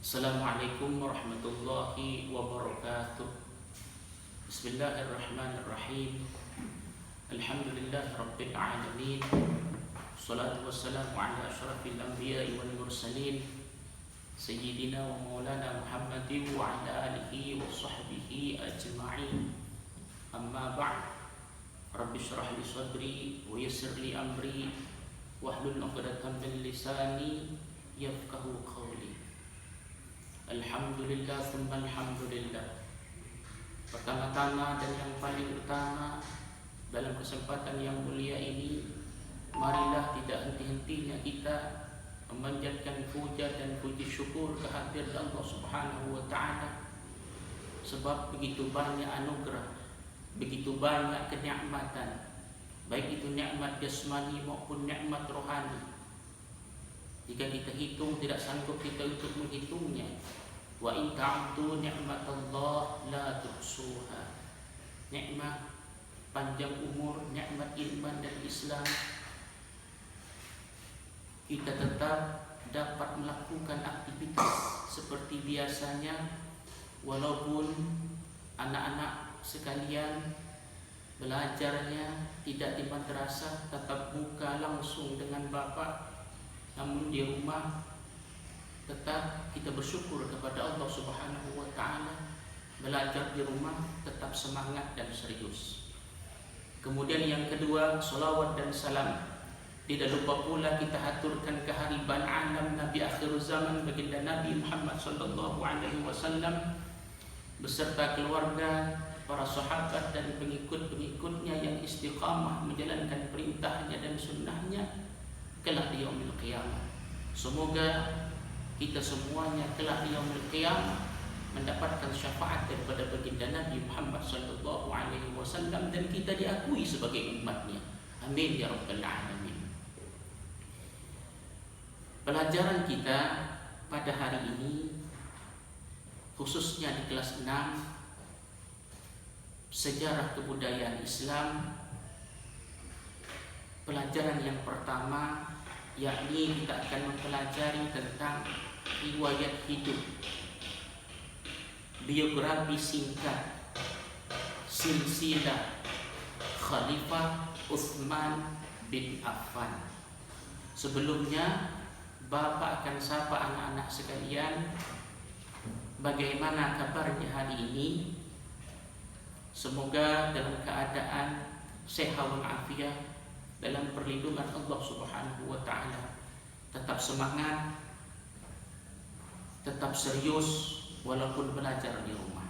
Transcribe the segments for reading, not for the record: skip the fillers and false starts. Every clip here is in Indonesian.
Assalamualaikum warahmatullahi wabarakatuh. Bismillahirrahmanirrahim. Alhamdulillah rabbil alamin. Wassalatu wassalamu ala asyrafil anbiya'i wal mursalin Sayyidina wa maulana Muhammadin wa ala alihi wa sahbihi ajma'in. Amma ba'd. Rabbi syrah li sadri wa yassir li amri wahlul 'uqdatam min lisani yafqahu qawli. Alhamdulillah tsumma alhamdulillah. Pertama-tama dan yang paling utama dalam kesempatan yang mulia ini, marilah tidak henti-hentinya kita memanjatkan puja dan puji syukur kehadirat Allah Subhanahu wa taala. Sebab begitu banyak anugerah, begitu banyak kenikmatan, baik itu nikmat jasmani maupun nikmat rohani. Jika kita hitung tidak sanggup kita untuk menghitungnya. Wa in ta'uddu ni'matallah la tuhsuha. Nikmat panjang umur, nikmat iman dan Islam, kita tetap dapat melakukan aktivitas seperti biasanya, walaupun anak-anak sekalian belajarnya tidak di madrasah tatap muka langsung dengan bapak, namun di rumah tetap kita bersyukur kepada Allah Subhanahu wa taala. Belajar di rumah tetap semangat dan serius. Kemudian yang kedua, salawat dan salam. Tidak lupa pula kita haturkan kehariban alam Nabi akhir zaman baginda Nabi Muhammad sallallahu alaihi wasallam beserta keluarga, para sahabat dan pengikut-pengikutnya yang istiqamah menjalankan perintahnya dan sunnahnya kelak di yaumil qiyamah. Semoga kita semuanya kelak di yaumil qiyamah mendapatkan syafaat daripada baginda Nabi Muhammad sallallahu alaihi wasallam dan kita diakui sebagai umatnya. Amin ya rabbal alamin. Pelajaran kita pada hari ini, khususnya di kelas 6, sejarah kebudayaan Islam. Pelajaran yang pertama, yakni kita akan mempelajari tentang riwayat hidup, biografi singkat, silsilah Khalifah Utsman bin Affan. Sebelumnya, Bapak akan sapa anak-anak sekalian, bagaimana kabarnya hari ini? Semoga dalam keadaan sehat walafiat, dalam perlindungan Allah Subhanahu wa taala. Tetap semangat, tetap serius walaupun belajar di rumah.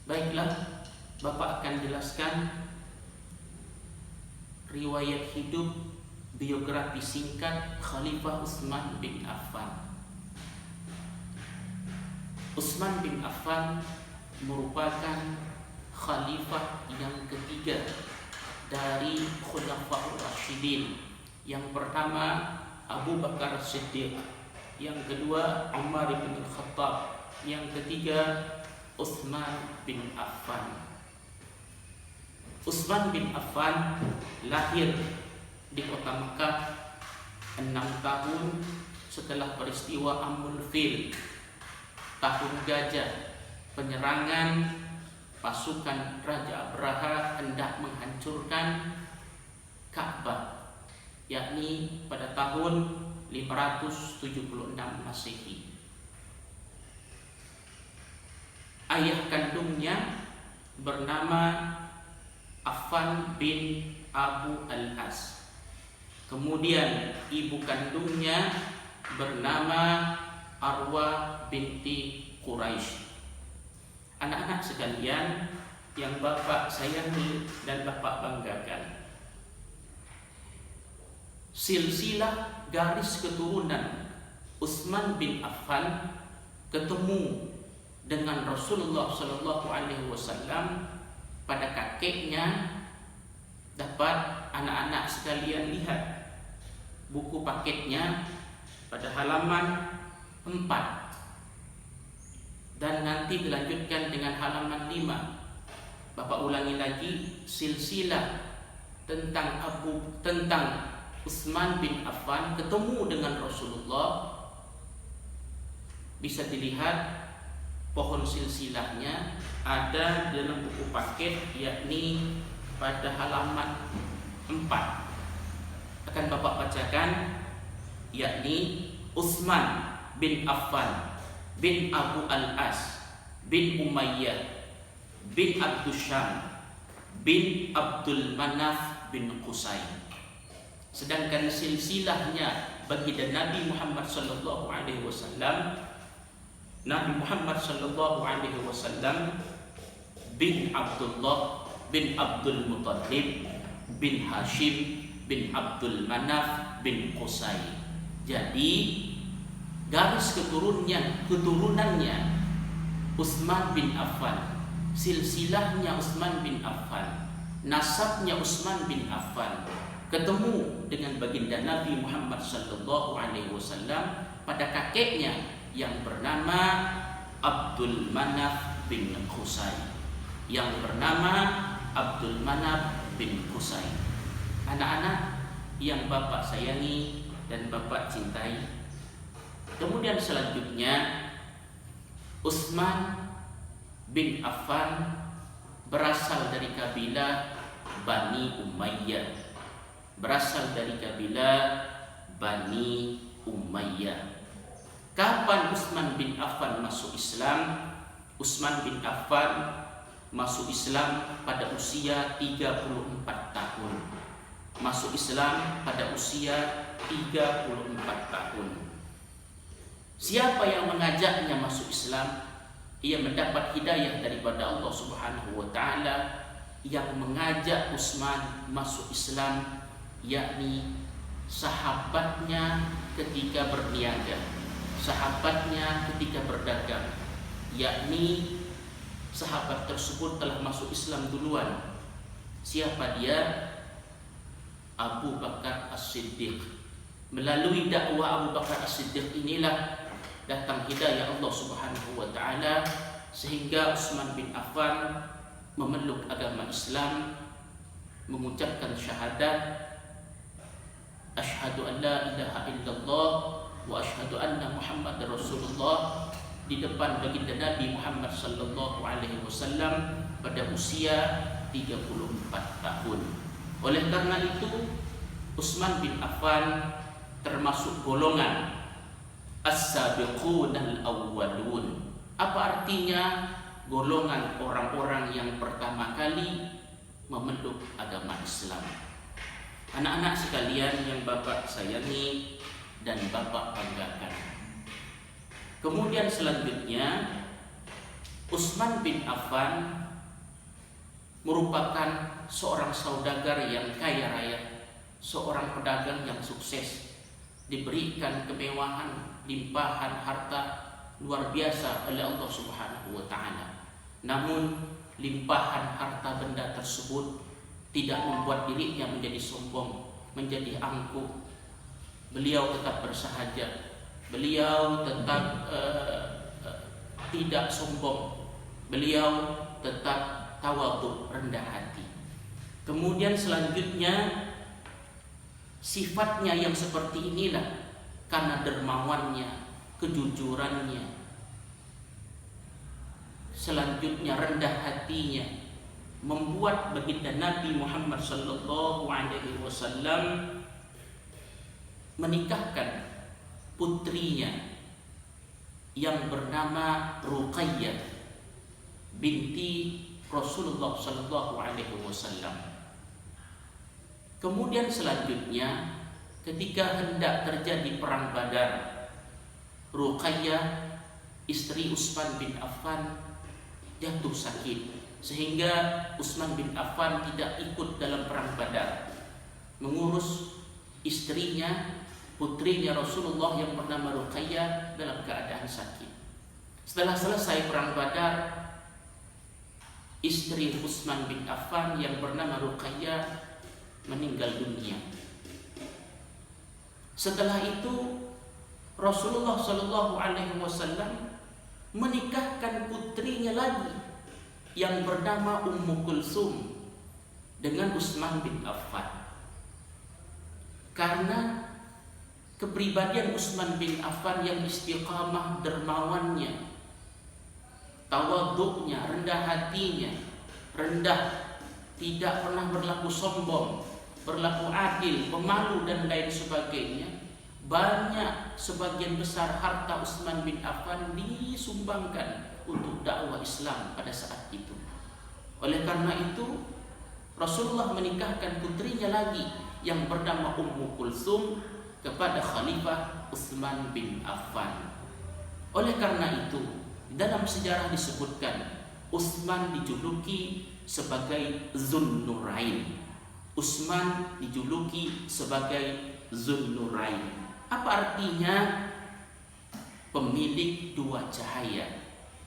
Baiklah, Bapak akan jelaskan riwayat hidup, biografi singkat Khalifah Utsman bin Affan. Utsman bin Affan merupakan khalifah yang ketiga dari Khulafaur Rasyidin. Yang pertama Abu Bakar Siddiq, yang kedua Umar bin Khattab, yang ketiga Utsman bin Affan. Utsman bin Affan lahir di kota Mekah 6 tahun setelah peristiwa Amul Fil, tahun gajah, penyerangan pasukan Raja Abraha hendak menghancurkan Ka'bah, yakni pada tahun 576 Masehi. Ayah kandungnya bernama Affan bin Abu al-As. Kemudian ibu kandungnya bernama Arwa binti Quraisy. Anak-anak sekalian yang Bapak sayangi dan Bapak banggakan, silsilah garis keturunan Utsman bin Affan ketemu dengan Rasulullah sallallahu alaihi wasallam pada kakeknya. Dapat anak-anak sekalian lihat buku paketnya pada halaman 4 dan nanti dilanjutkan dengan halaman 5. Bapak ulangi lagi, silsilah tentang Utsman bin Affan ketemu dengan Rasulullah bisa dilihat pohon silsilahnya ada dalam buku paket, yakni pada halaman 4. Akan Bapak bacakan, yakni Utsman bin Affan bin Abu Al-As bin Umayyah bin Abdul Syam bin Abdul Manaf bin Qusay. Sedangkan silsilahnya baginda Nabi Muhammad sallallahu alaihi wasallam, Nabi Muhammad sallallahu alaihi wasallam bin Abdullah bin Abdul Muttalib bin Hashim bin Abdul Manaf bin Qusay. Jadi garis keturunannya Utsman bin Affan, silsilahnya Utsman bin Affan, nasabnya Utsman bin Affan ketemu dengan baginda Nabi Muhammad sallallahu alaihi wasallam pada kakeknya yang bernama Abdul Manaf bin Qusay, yang bernama Abdul Manaf bin Qusay. Anak-anak yang Bapak sayangi dan Bapak cintai, kemudian selanjutnya Utsman bin Affan berasal dari kabilah Bani Umayyah. Berasal dari kabilah Bani Umayyah. Kapan Utsman bin Affan masuk Islam? Utsman bin Affan masuk Islam pada usia 34 tahun. Masuk Islam pada usia 34 tahun. Siapa yang mengajaknya masuk Islam? Ia mendapat hidayah daripada Allah Subhanahu wa taala. Yang mengajak Utsman masuk Islam yakni sahabatnya ketika berniaga, sahabatnya ketika berdagang, yakni sahabat tersebut telah masuk Islam duluan. Siapa dia? Abu Bakar As-Siddiq. Melalui dakwah Abu Bakar As-Siddiq inilah datang hidayah Allah Subhanahu wa taala sehingga Utsman bin Affan memeluk agama Islam, mengucapkan syahadat asyhadu an la ilaha illallah wa asyhadu anna Muhammadar Rasulullah di depan baginda Nabi Muhammad sallallahu alaihi wasallam pada usia 34 tahun. Oleh karena itu Utsman bin Affan termasuk golongan as-sabiqun al-awwalun. Apa artinya? Golongan orang-orang yang pertama kali memeluk agama Islam. Anak-anak sekalian yang Bapak sayangi dan Bapak banggakan. Kemudian selanjutnya Utsman bin Affan merupakan seorang saudagar yang kaya raya, seorang pedagang yang sukses, diberikan kemewahan, limpahan harta luar biasa oleh Allah Subhanahu wa taala. Namun limpahan harta benda tersebut tidak membuat dirinya menjadi sombong, menjadi angkuh. Beliau tetap bersahaja, beliau tetap tidak sombong, beliau tetap tawadhu, rendah hati. Kemudian selanjutnya sifatnya yang seperti inilah karena dermawannya, kejujurannya, selanjutnya rendah hatinya, membuat baginda Nabi Muhammad sallallahu alaihi wasallam menikahkan putrinya yang bernama Ruqayyah binti Rasulullah sallallahu alaihi wasallam. Kemudian selanjutnya ketika hendak terjadi perang Badar, Ruqayyah istri Utsman bin Affan jatuh sakit sehingga Utsman bin Affan tidak ikut dalam perang Badar, mengurus istrinya, putrinya Rasulullah yang bernama Ruqayyah dalam keadaan sakit. Setelah selesai perang Badar, istri Utsman bin Affan yang bernama Ruqayyah meninggal dunia. Setelah itu Rasulullah Shallallahu Alaihi Wasallam menikahkan putrinya lagi yang bernama Ummu Kulsum dengan Utsman bin Affan. Karena kepribadian Utsman bin Affan yang istiqamah dermawannya, tawaduknya, rendah hatinya, tidak pernah berlaku sombong, berlaku adil, pemalu dan lain sebagainya. Banyak, sebagian besar harta Utsman bin Affan disumbangkan untuk dakwah Islam pada saat itu. Oleh karena itu Rasulullah menikahkan putrinya lagi yang bernama Ummu Kulsum kepada Khalifah Utsman bin Affan. Oleh karena itu dalam sejarah disebutkan Utsman dijuluki sebagai Zunnurain. Utsman dijuluki sebagai Zunnurain. Apa artinya? Pemilik dua cahaya.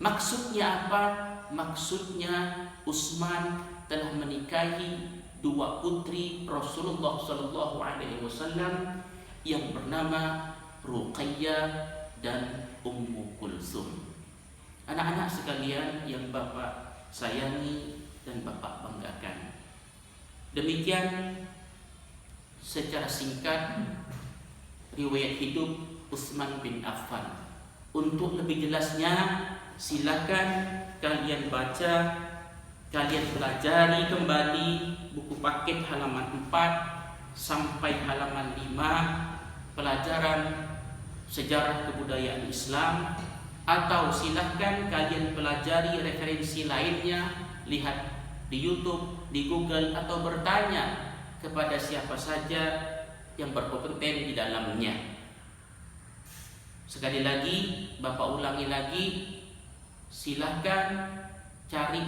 Maksudnya apa? Maksudnya Utsman telah menikahi dua putri Rasulullah SAW yang bernama Ruqayyah dan Ummu Kulsum. Anak-anak sekalian yang Bapak sayangi dan Bapak banggakan, demikian secara singkat riwayat hidup Utsman bin Affan. Untuk lebih jelasnya silakan kalian baca, kalian pelajari kembali buku paket halaman 4 sampai halaman 5 pelajaran sejarah kebudayaan Islam, atau silahkan kalian pelajari referensi lainnya, lihat di YouTube, di Google, atau bertanya kepada siapa saja yang berkompeten di dalamnya. Sekali lagi, Bapak ulangi lagi, silahkan cari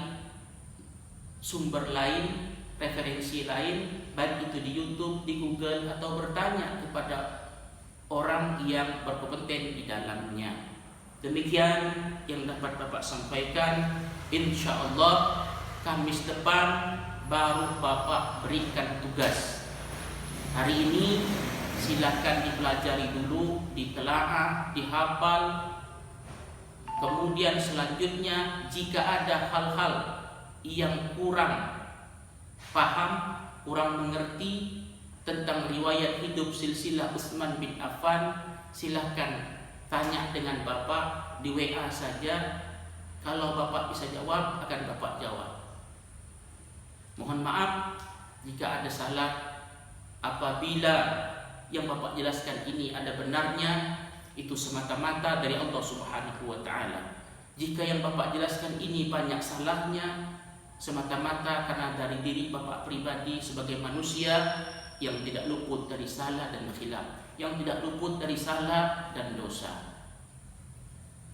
sumber lain, referensi lain, baik itu di YouTube, di Google, atau bertanya kepada orang yang berkompeten di dalamnya. Demikian yang dapat Bapak sampaikan. Insya Allah Kamis depan baru Bapak berikan tugas. Hari ini silakan dipelajari dulu, ditelaah, dihafal. Kemudian selanjutnya jika ada hal-hal yang kurang paham, kurang mengerti tentang riwayat hidup silsilah Utsman bin Affan, silahkan tanya dengan Bapak di WA saja. Kalau Bapak bisa jawab, akan Bapak jawab. Mohon maaf jika ada salah. Apabila yang Bapak jelaskan ini ada benarnya, itu semata-mata dari Allah Subhanahu wa Ta'ala. Jika yang Bapak jelaskan ini banyak salahnya, semata-mata karena dari diri Bapak pribadi sebagai manusia yang tidak luput dari salah dan khilaf, yang tidak luput dari salah dan dosa.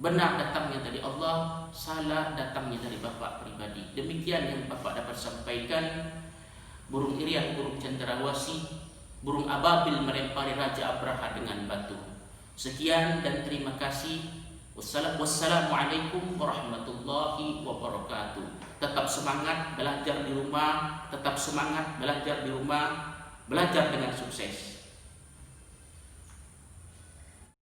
Benar datangnya dari Allah, salah datangnya dari Bapak pribadi. Demikian yang Bapak dapat sampaikan. Burung irian, burung cendrawasih, burung ababil melempari Raja Abraha dengan batu. Sekian dan terima kasih. Wassalamualaikum warahmatullahi wabarakatuh. Tetap semangat belajar di rumah, tetap semangat belajar di rumah, belajar dengan sukses.